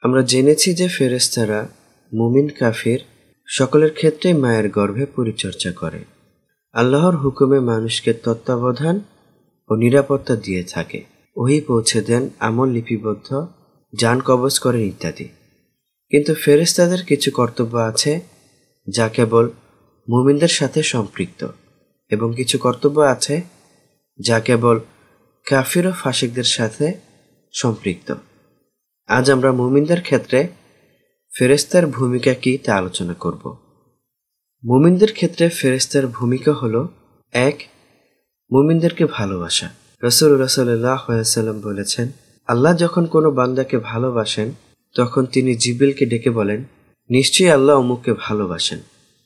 আমরা জেনেছি যে ফেরেশতারা মুমিন কাফির সকলের ক্ষেত্রে মায়ের গর্ভে পরিচর্যা করে, আল্লাহর হুকুমে মানুষকে তত্ত্বাবধান ও নিরাপত্তা দিয়ে থাকে, ওহী পৌঁছে দেন, আমল লিপিবদ্ধ, জান কবজ করেন ইত্যাদি। কিন্তু ফেরেশতাদের কিছু কর্তব্য আছে যা কেবল মুমিনদের সাথে সম্পৃক্ত, এবং কিছু কর্তব্য আছে যা কেবল কাফির ও ফাসিকদের সাথে সম্পৃক্ত। আজ আমরা মুমিনদের ক্ষেত্রে ফেরেশতার ভূমিকা কি তা আলোচনা করব। মুমিনদের ক্ষেত্রে ফেরেশতার ভূমিকা হলো: ১. মুমিনদেরকে ভালোবাসা। রাসূলুল্লাহ সাল্লাল্লাহু আলাইহি ওয়াসাল্লাম বলেছেন, আল্লাহ যখন কোনো বান্দাকে ভালোবাসেন তখন তিনি জিবরিলকে ডেকে বলেন, নিশ্চয়ই আল্লাহ অমুককে ভালোবাসেন,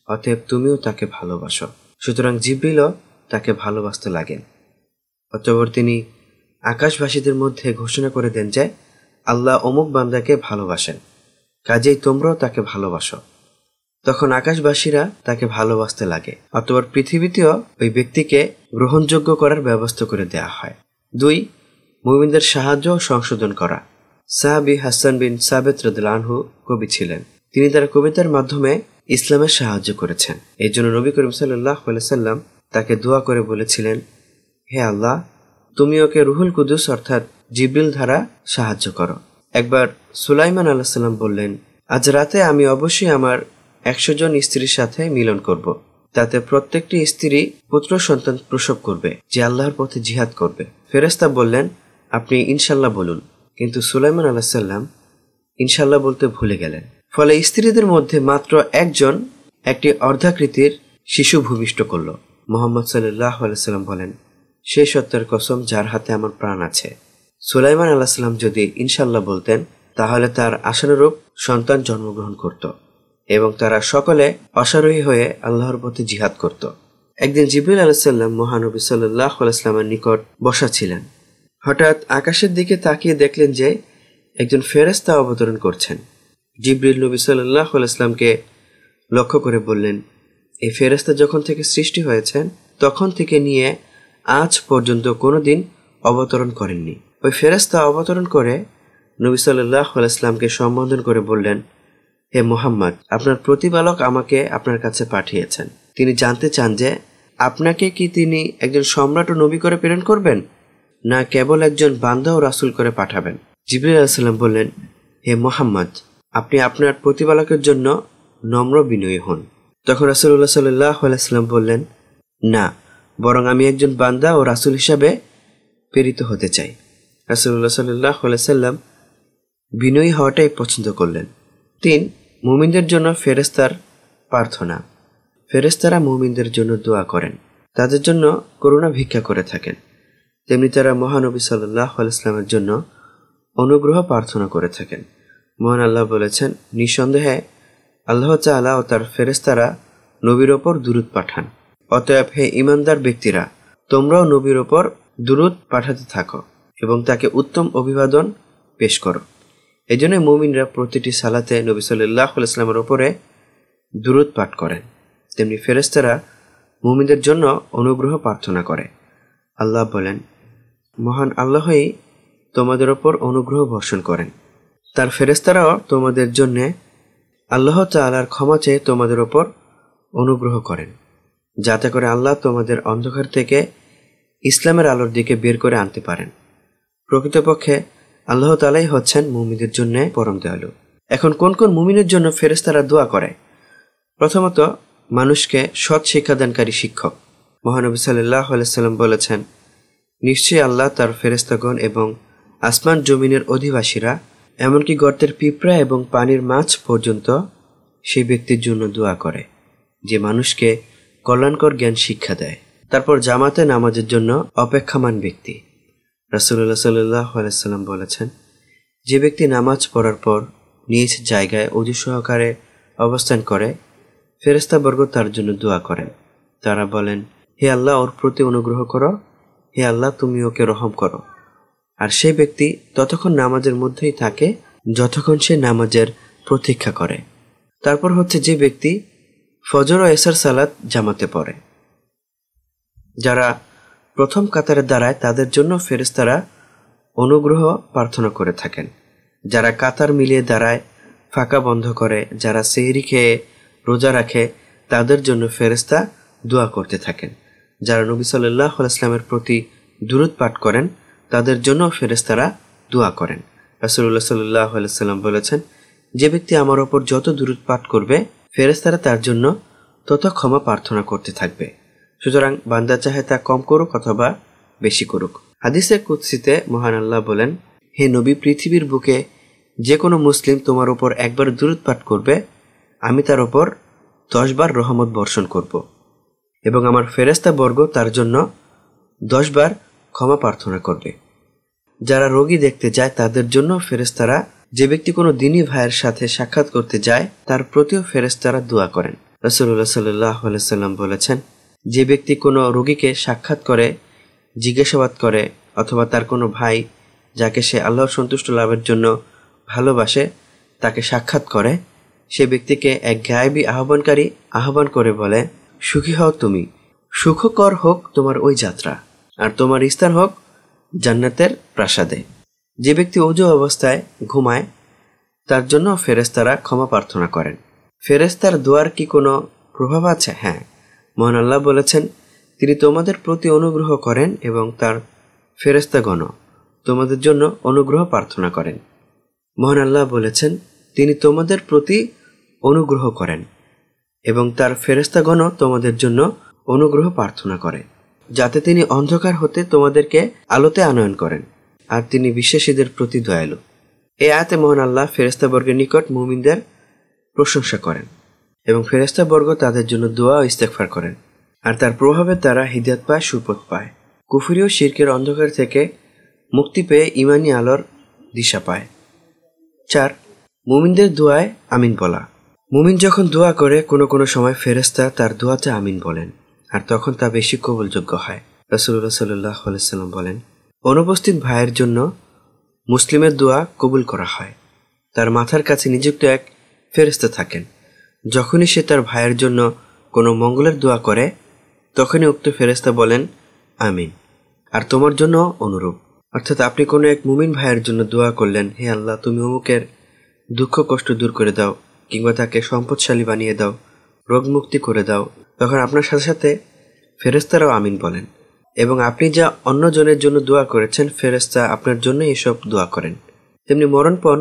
অতএব তুমিও তাকে ভালোবাসো। সুতরাং জিবরিলও তাকে ভালোবাসতে লাগেন। অতঃপর তিনি আকাশবাসীদের মধ্যে ঘোষণা করে দেন যে আল্লাহ অমুক বান্দাকে ভালোবাসেন, কাজেই তোমরাও তাকে ভালোবাসো। তখন আকাশবাসীরা তাকে ভালোবাসতে লাগে। অতঃপর পৃথিবীতেও ওই ব্যক্তিকে গ্রহণযোগ্য করার ব্যবস্থা করে দেয়া হয়। ২. মুমিনদের সাহায্য ও সংশোধন করা। সাহাবী হাসান বিন সাবিত রাদিয়াল্লাহু আনহু কবি ছিলেন। তিনি তার কবিতার মাধ্যমে ইসলামের সাহায্য করেছেন। এই জন্য নবী করিম সাল্লাল্লাহু আলাইহি সাল্লাম তাকে দোয়া করে বলেছিলেন, হে আল্লাহ, তুমি ওকে রুহুল কুদুস অর্থাৎ জিবরিল দ্বারা সাহায্য করো। একবার সুলাইমান আলাইহিস সালাম বললেন, আজ রাতে আমি অবশ্যই আমার ১০০ জন স্ত্রীর সাথে মিলন করব। তাতে প্রত্যেকটি স্ত্রী পুত্র সন্তান প্রসব করবে যে আল্লাহর পথে জিহাদ করবে। ফেরেশতা বললেন, আপনি ইনশাল্লাহ বলুন। কিন্তু সুলাইমান আলাইহিস সালাম ইনশাল্লাহ বলতে ভুলে গেলেন। ফলে স্ত্রীদের মধ্যে মাত্র একজন একটি অর্ধাকৃতির শিশু ভূমিষ্ঠ করল। মুহাম্মদ সাল্লাল্লাহু আলাইহি সাল্লাম বলেন, সেই সত্যের কসম যার হাতে আমার প্রাণ আছে, সুলাইমান আলাইহিস সালাম যদি ইনশাল্লাহ বলতেন তাহলে তার আশানুরূপ সন্তান জন্মগ্রহণ করত এবং তারা সকলে অশ্বারোহী হয়ে আল্লাহর পথে জিহাদ করত। একদিন জিবরিল আলাইহিস সালাম মহানবী সাল্লাল্লাহু আলাইহি সাল্লামের নিকট বসা ছিলেন। হঠাৎ আকাশের দিকে তাকিয়ে দেখলেন যে একজন ফেরেশতা অবতরণ করছেন। জিবরিল নবী সাল্লাল্লাহু আলাইহি সাল্লামকে লক্ষ্য করে বললেন, এই ফেরেশতা যখন থেকে সৃষ্টি হয়েছেন তখন থেকে নিয়ে আজ পর্যন্ত কোনোদিন অবতরণ করেননি। ওই ফেরেশতা অবতরণ করে নবী সাল্লাল্লাহু আলাইহি সাল্লামকে সম্বোধন করে বললেন, হে মুহাম্মদ, আপনার প্রতিপালক আমাকে আপনার কাছে পাঠিয়েছেন। তিনি জানতে চান যে আপনাকে কি তিনি একজন সম্রাট ও নবী করে প্রেরণ করবেন, না কেবল একজন বান্দা ও রাসূল করে পাঠাবেন। জিবরিল আলাইহিস সালাম বললেন, হে মুহাম্মদ, আপনি আপনার প্রতিপালকের জন্য নম্র বিনয়ী হন। তখন রাসূলুল্লাহ সাল্লাল্লাহু আলাইহি সাল্লাম বললেন, না, বরং আমি একজন বান্দা ও রাসূল হিসাবে প্রেরিত হতে চাই। রাসূলুল্লাহ সাল্লাল্লাহু আলাইহি সাল্লাম বিনয়ী হওয়াটাই পছন্দ করলেন। ৩. মুমিনদের জন্য ফেরেশতার প্রার্থনা। ফেরেশতারা মুমিনদের জন্য দোয়া করেন, তাদের জন্য করুণা ভিক্ষা করে থাকেন। তেমনি তারা মহানবী সাল্লাল্লাহু আলাইহি সাল্লামের জন্য অনুগ্রহ প্রার্থনা করে থাকেন। মহান আল্লাহ বলেছেন, নিঃসন্দেহে আল্লাহ তাআলা ও তার ফেরেশতারা নবীর ওপর দুরূদ পাঠান। অতএব হে ঈমানদার ব্যক্তিরা, তোমরাও নবীর ওপর দুরূদ পাঠাতে থাকো এবং তাকে উত্তম অভিবাদন পেশ করো। এই জন্য মুমিনরা প্রতিটি সালাতে নবী সাল্লাল্লাহু আলাইহি সাল্লামের ওপরে দুরূদ পাঠ করেন। তেমনি ফেরেশতারা মুমিনদের জন্য অনুগ্রহ প্রার্থনা করে। আল্লাহ বলেন, মহান আল্লাহই তোমাদের ওপর অনুগ্রহ বর্ষণ করেন। তার ফেরেশতারাও তোমাদের জন্য আল্লাহ তাআলার ক্ষমা চেয়ে তোমাদের ওপর অনুগ্রহ করেন, যাতে করে আল্লাহ তোমাদের অন্ধকার থেকে ইসলামের আলোর দিকে বের করে আনতে পারেন। প্রকৃতপক্ষে আল্লাহ তাআলাই হচ্ছেন মুমিনদের জন্য পরম দয়ালু। এখন কোন কোন মুমিনের জন্য ফেরেশতারা দোয়া করে? প্রথমত, মানুষকে সৎ শিক্ষাদানকারী শিক্ষক। মহানবী সাল্লাল্লাহু আলাইহি সাল্লাম বলেছেন, নিশ্চয়ই আল্লাহ তার ফেরেশতাগণ এবং আসমান জমিনের অধিবাসীরা, এমনকি গর্তের পিঁপড়া এবং পানির মাছ পর্যন্ত সেই ব্যক্তির জন্য দোয়া করে যে মানুষকে কল্যাণকর জ্ঞান শিক্ষা দেয়। তারপর জামাতে নামাজের জন্য অপেক্ষামান ব্যক্তি। রাসূলুল্লাহ সাল্লাল্লাহু আলাইহি সাল্লাম বলেছেন, যে ব্যক্তি নামাজ পড়ার পর নিজ জায়গায় ওযু সহকারে অবস্থান করে, ফেরেশতাবর্গ তার জন্য দোয়া করেন। তারা বলেন, হে আল্লাহ, ওর প্রতি অনুগ্রহ করো, হে আল্লাহ, তুমি ওকে রহম করো। আর সেই ব্যক্তি ততক্ষণ নামাজের মধ্যেই থাকে যতক্ষণ সে নামাজের প্রতীক্ষা করে। তারপর হচ্ছে যে ব্যক্তি ফজর ও এশার সালাত জামাতে পড়ে। যারা প্রথম কাতারে দাঁড়ায় তাদের জন্য ফেরেশতারা অনুগ্রহ প্রার্থনা করে থাকেন। যারা কাতার মিলিয়ে দাঁড়ায়, ফাঁকা বন্ধ করে, যারা সেহরি খেয়ে রোজা রাখে, তাদের জন্য ফেরেশতা দোয়া করতে থাকেন। যারা নবী সাল্লাল্লাহু আলাইহি ওয়াসাল্লামের প্রতি দুরূদ পাঠ করেন, তাদের জন্য ফেরেশতারা দোয়া করেন। রাসূলুল্লাহ সাল্লাল্লাহু আলাইহি ওয়াসাল্লাম বলেছেন, যে ব্যক্তি আমার ওপর যত দুরূদ পাঠ করবে, ফেরেশতারা তার জন্য তত ক্ষমা প্রার্থনা করতে থাকবে। সুতরাং বান্দা চাহে তা কম করুক অথবা বেশি করুক। হাদিসে কুদসিতে মহান আল্লাহ বলেন, হে নবী, পৃথিবীর বুকে যে কোনো মুসলিম তোমার উপর একবার দুরূদ পাঠ করবে, আমি তার উপর 10 বার রহমত বর্ষণ করব এবং আমার ফেরেশতা বর্গ তার জন্য 10 বার ক্ষমা প্রার্থনা করবে। যারা রোগী দেখতে যায় তাদের জন্য ফেরেশতারা, যে ব্যক্তি কোনো দ্বীনী ভাইয়ের সাথে সাক্ষাৎ করতে যায় তার প্রতিও ফেরেশতারা দোয়া করেন। রাসূলুল্লাহ সাল্লাল্লাহু আলাইহি ওয়াসাল্লাম বলেছেন, যে ব্যক্তি কোনো রোগীকে সাক্ষাৎ করে, জিজ্ঞাসাবাদ করে অথবা তার কোনো ভাই যাকে সে আল্লাহর সন্তুষ্ট লাভের জন্য ভালোবাসে তাকে সাক্ষাৎ করে, সে ব্যক্তিকে এক গায়েবী আহ্বানকারী আহ্বান করে বলে, সুখী হও তুমি, সুখকর হোক তোমার ওই যাত্রা, আর তোমার স্থান হোক জান্নাতের প্রাসাদে। যে ব্যক্তি ওযু অবস্থায় ঘুমায় তার জন্য ফেরেশতারা ক্ষমা প্রার্থনা করেন। ফেরেশতার দোয়ার কি কোনো প্রভাব আছে? হ্যাঁ, মহান আল্লাহ বলেছেন, তিনি তোমাদের প্রতি অনুগ্রহ করেন এবং তার ফেরেশতাগণ তোমাদের জন্য অনুগ্রহ প্রার্থনা করেন। মহান আল্লাহ বলেছেন, তিনি তোমাদের প্রতি অনুগ্রহ করেন এবং তার ফেরেশতাগণ তোমাদের জন্য অনুগ্রহ প্রার্থনা করে, যাতে তিনি অন্ধকার হতে তোমাদেরকে আলোতে আনয়ন করেন, আর তিনি বিশ্বাসীদের প্রতি দয়ালু। এই আয়াতে মহান আল্লাহ ফেরেশতাবর্গের নিকট মুমিনদের প্রশংসা করেন এবং ফেরেশতাবর্গ তাদের জন্য দোয়া ও ইস্তেগফার করেন, আর তার প্রভাবে তারা হিদায়াত পায়, সুপথ পায়। কুফরি ও শিরকের অন্ধকার থেকে মুক্তি পেয়ে ঈমানি আলোর দিশা পায়। 4. মুমিনদের দোয়ায় আমিন বলা। মুমিন যখন দোয়া করে কোনো কোনো সময় ফেরেশতা তার দোয়াতে আমিন বলেন, আর তখন তা বেশি কবুলযোগ্য হয়। রাসূলুল্লাহ সাল্লাল্লাহু আলাইহি ওয়াসাল্লাম বলেন, অনুপস্থিত ভাইয়ের জন্য মুসলিমের দোয়া কবুল করা হয়। তার মাথার কাছে নিযুক্ত এক ফেরেশতা থাকেন। যখনই সে তার ভাইয়ের জন্য কোনো মঙ্গলের দোয়া করে, তখনই উক্ত ফেরেশতা বলেন আমিন। আর তোমার জন্য অনুরূপ। অর্থাৎ আপনি কোনো এক মুমিন ভাইয়ের জন্য দোয়া করলেন, হে আল্লাহ, তুমি অমুকের দুঃখ কষ্ট দূর করে দাও, কিংবা তাকে সম্পদশালী বানিয়ে দাও, রোগ মুক্তি করে দাও, তখন আপনার সাথে সাথে ফেরেশতারাও আমিন বলেন। এবং আপনি যা অন্যজনের জন্য দোয়া করেছেন, ফেরেশতা আপনার জন্য এসব দোয়া করেন। তেমনি মরণপণ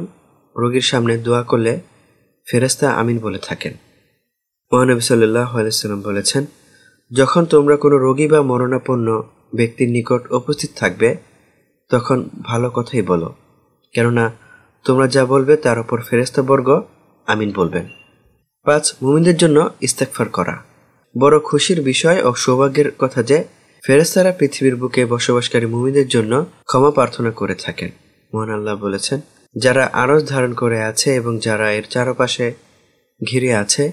রোগীর সামনে দোয়া করলে ফেরেশতা আমিন বলে থাকেন। মহানবী সাল্লাল্লাহু আলাইহি ওয়াসাল্লাম বলেছেন, যখন তোমরা কোনো রোগী বা মরণাপন্ন ব্যক্তির নিকট উপস্থিত থাকবে, তখন ভালো কথাই বলো, কেননা তোমরা যা বলবে তার উপর ফেরেশতাবর্গ আমিন বলবেন। 5. মুমিনদের জন্য ইস্তেগফার করা। বড় খুশির বিষয় ও সৌভাগ্যের কথা যে ফেরেশতারা পৃথিবীর বুকে বসবাসকারী মুমিনদের জন্য ক্ষমা প্রার্থনা করে থাকেন। মহান আল্লাহ বলেছেন, যারা আরশ ধারণ করে আছে এবং যারা এর চারপাশে ঘিরে আছে,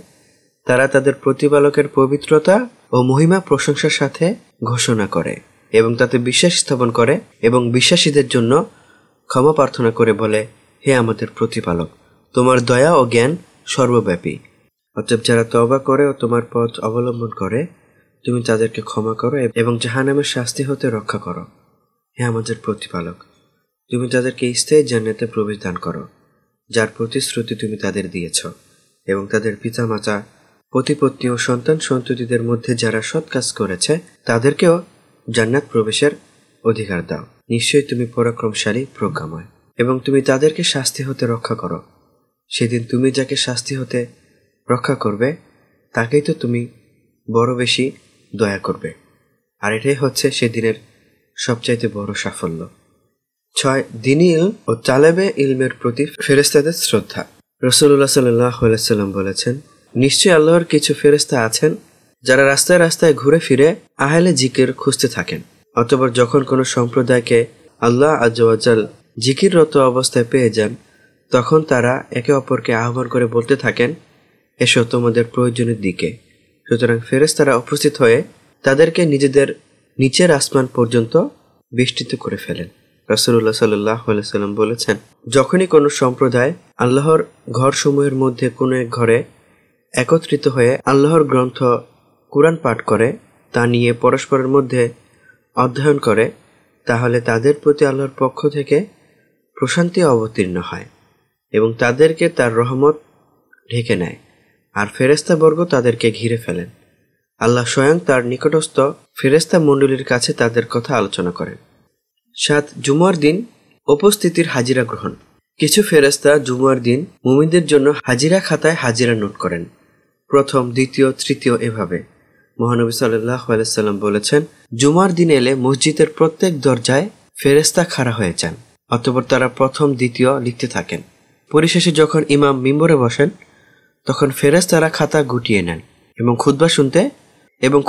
তারা তাদের প্রতিপালকের পবিত্রতা ও মহিমা প্রশংসার সাথে ঘোষণা করে এবং তাতে বিশ্বাস স্থাপন করে এবং বিশ্বাসীদের জন্য ক্ষমা প্রার্থনা করে বলে, হে আমাদের প্রতিপালক, তোমার দয়া ও জ্ঞান সর্বব্যাপী। অতএব যারা তওবা করে ও তোমার পথ অবলম্বন করে, তুমি তাদেরকে ক্ষমা করো এবং জাহান্নামের শাস্তি হতে রক্ষা করো। হে আমাদের প্রতিপালক, তুমি তাদেরকে স্থায়ী জান্নাতে প্রবেশ দান করো, যার প্রতিশ্রুতি তুমি তাদের দিয়েছ, এবং তাদের পিতামাতা, পতিপত্নী ও সন্তান সন্ততিদের মধ্যে যারা সৎ কাজ করেছে তাদেরকেও জান্নাত প্রবেশের অধিকার দাও। নিশ্চয়ই তুমি পরাক্রমশালী, প্রজ্ঞাময়। এবং তুমি তাদেরকে শাস্তি হতে রক্ষা করো। সেদিন তুমি যাকে শাস্তি হতে রক্ষা করবে তাকেই তো তুমি বড় বেশি দয়া করবে, আর এটাই হচ্ছে সেদিনের সবচাইতে বড় সাফল্য। 6. দ্বীনী ইলম ও তালেবে ইলমের প্রতি ফেরেশতাদের শ্রদ্ধা। রাসূলুল্লাহ সাল্লাল্লাহু আলাইহি ওয়াসাল্লাম বলেছেন, নিশ্চয়ই আল্লাহর কিছু ফেরেশতা আছেন যারা রাস্তায় রাস্তায় ঘুরে ফিরে আহলে জিকির খুঁজতে থাকেন। অতঃপর যখন কোনো সম্প্রদায়কে আল্লাহ আযজা ওয়া জাল জিকিররত অবস্থায় পেয়ে যান, তখন তারা একে অপরকে আহ্বান করে বলতে থাকেন, এসো তোমাদের প্রয়োজনের দিকে। সুতরাং ফেরেশতারা উপস্থিত হয়ে তাদেরকে নিজেদের নিচের আসমান পর্যন্ত বেষ্টিত করে ফেলেন। রাসূলুল্লাহ সাল্লাল্লাহু আলাইহি ওয়াসাল্লাম বলেছেন, যখনই কোনো সম্প্রদায় আল্লাহর ঘরসমূহের মধ্যে কোনো এক ঘরে একত্রিত হয়ে আল্লাহর গ্রন্থ কুরআন পাঠ করে, তা নিয়ে পরস্পরের মধ্যে অধ্যয়ন করে, তাহলে তাদের প্রতি আল্লাহর পক্ষ থেকে প্রশান্তি অবতীর্ণ হয়। এবং তাদেরকে তার রহমত ঢেকে নেয়, আর ফেরেশতাবর্গ তাদেরকে ঘিরে ফেলেন। আল্লাহ স্বয়ং তার নিকটস্থ ফেরেশতা মণ্ডলীর কাছে তাদের কথা আলোচনা করেন। 7 জুমার দিন উপস্থিতির হাজিরা গ্রহণ। কিছু ফেরেশতা জুমার দিন মুমিনদের জন্য হাজিরা খাতায় হাজিরা নোট করেন, প্রথম, দ্বিতীয়, তৃতীয় এভাবে। মহানবী সাল্লাল্লাহু আলাইহি সাল্লাম বলেছেন, জুমার দিন এলে মসজিদের প্রত্যেক দরজায় ফেরেশতা খাড়া হয়ে যান, অতঃপর তারা প্রথম, দ্বিতীয় লিখতে থাকেন। পরিশেষে যখন ইমাম মিম্বরে বসেন তখন ফেরেশতারা খাতা গুটিয়ে নেন এবং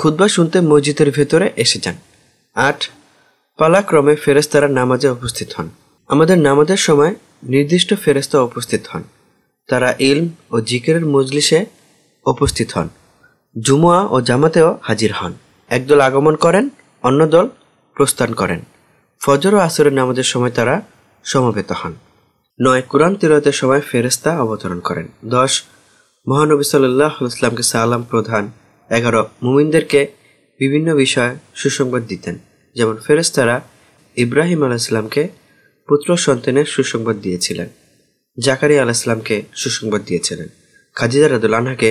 খুতবা শুনতে মসজিদের ভেতরে এসে যান। 8 পালাক্রমে ফেরেশতারা নামাজে উপস্থিত হন। আমাদের নামাজের সময় নির্দিষ্ট ফেরেশতা উপস্থিত হন। তারা ইলম ও জিকিরের মজলিসে উপস্থিত হন, জুমুয়া ও জামাতেও হাজির হন। একদল আগমন করেন, অন্য দল প্রস্থান করেন। ফজর ও আসরের নামাজের সময় তারা সমবেত হন। 9 কুরআন তিলাওয়াতের সময় ফেরেশতা অবতরণ করেন। 10 মহানবী সাল্লাল্লাহু আলাইহি ওয়াসাল্লামকে সালাম প্রদান। 11 মুমিনদেরকে বিভিন্ন বিষয়ে সুসংবাদ দিতেন, যেমন ফেরেশতারা ইব্রাহিম আলাইহিস সালামকে পুত্র সন্তানের সুসংবাদ দিয়েছিলেন, জাকারিয়া আলাইহিস সালামকে সুসংবাদ দিয়েছিলেন, খাদিজা রাদিয়াল্লাহু আনহাকে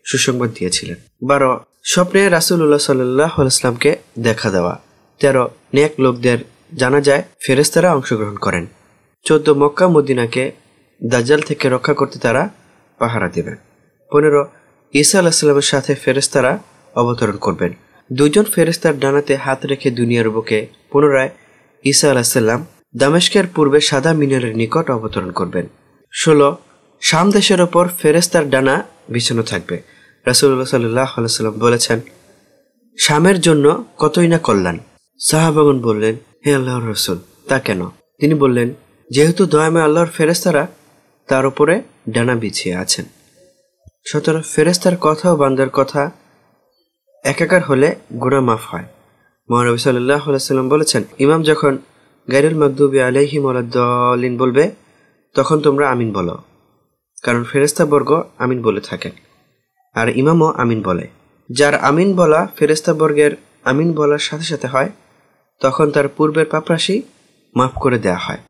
সুসংবাদ দিয়েছিলেন। 12 স্বপ্নে রাসূলুল্লাহ সাল্লাল্লাহু আলাইহি ওয়াসাল্লামকে দেখা দেওয়া। 13 নেক লোকদের জানাজায় ফেরেশতারা অংশগ্রহণ করেন। 14 মক্কা মদিনাকে দাজ্জাল থেকে রক্ষা করতে তারা পাহারা দেবেন। 15 ঈসা আলাইহিস সালামের সাথে ফেরেশতারা অবতরণ করবেন। 2 জন ফেরেশতার ডানাতে হাত রেখে দুনিয়ার বুকে পুনরায় ঈসা আলাইহিস সালাম দামেস্কের পূর্বে সাদা মিনারের নিকট অবতরণ করবেন। 16 শাম দেশের ওপর ফেরেশতার ডানা বিছানো থাকবে। রাসূলুল্লাহ সাল্লাল্লাহু আলাইহি ওয়াসাল্লাম বলেছেন, শামের জন্য কতই না কল্যাণ। সাহাবাগণ বললেন, হে আল্লাহর রাসূল, তা কেন? তিনি বললেন, যেহেতু দয়াময় আল্লাহর ফেরেশতারা তার উপরে ডানা বিছিয়ে আছেন। 17 ফেরেশতার কথা ও বান্দার কথা একাকার হলে গুনাহ মাফ হয়। মহানবী সাল্লাল্লাহু আলাইহি ওয়াসাল্লাম বলেছেন, ইমাম যখন গায়রুল মাগদুবি আলাইহিম ওয়ালাদ-দাল্লিন বলবে তখন তোমরা আমিন বলো, কারণ ফেরেশতাবর্গ আমিন বলে থাকেন আর ইমামও আমিন বলে। যার আমিন বলা ফেরেশতাবর্গের আমিন বলার সাথে সাথে হয় তখন তার পূর্বের পাপরাশি মাফ করে দেয়া হয়।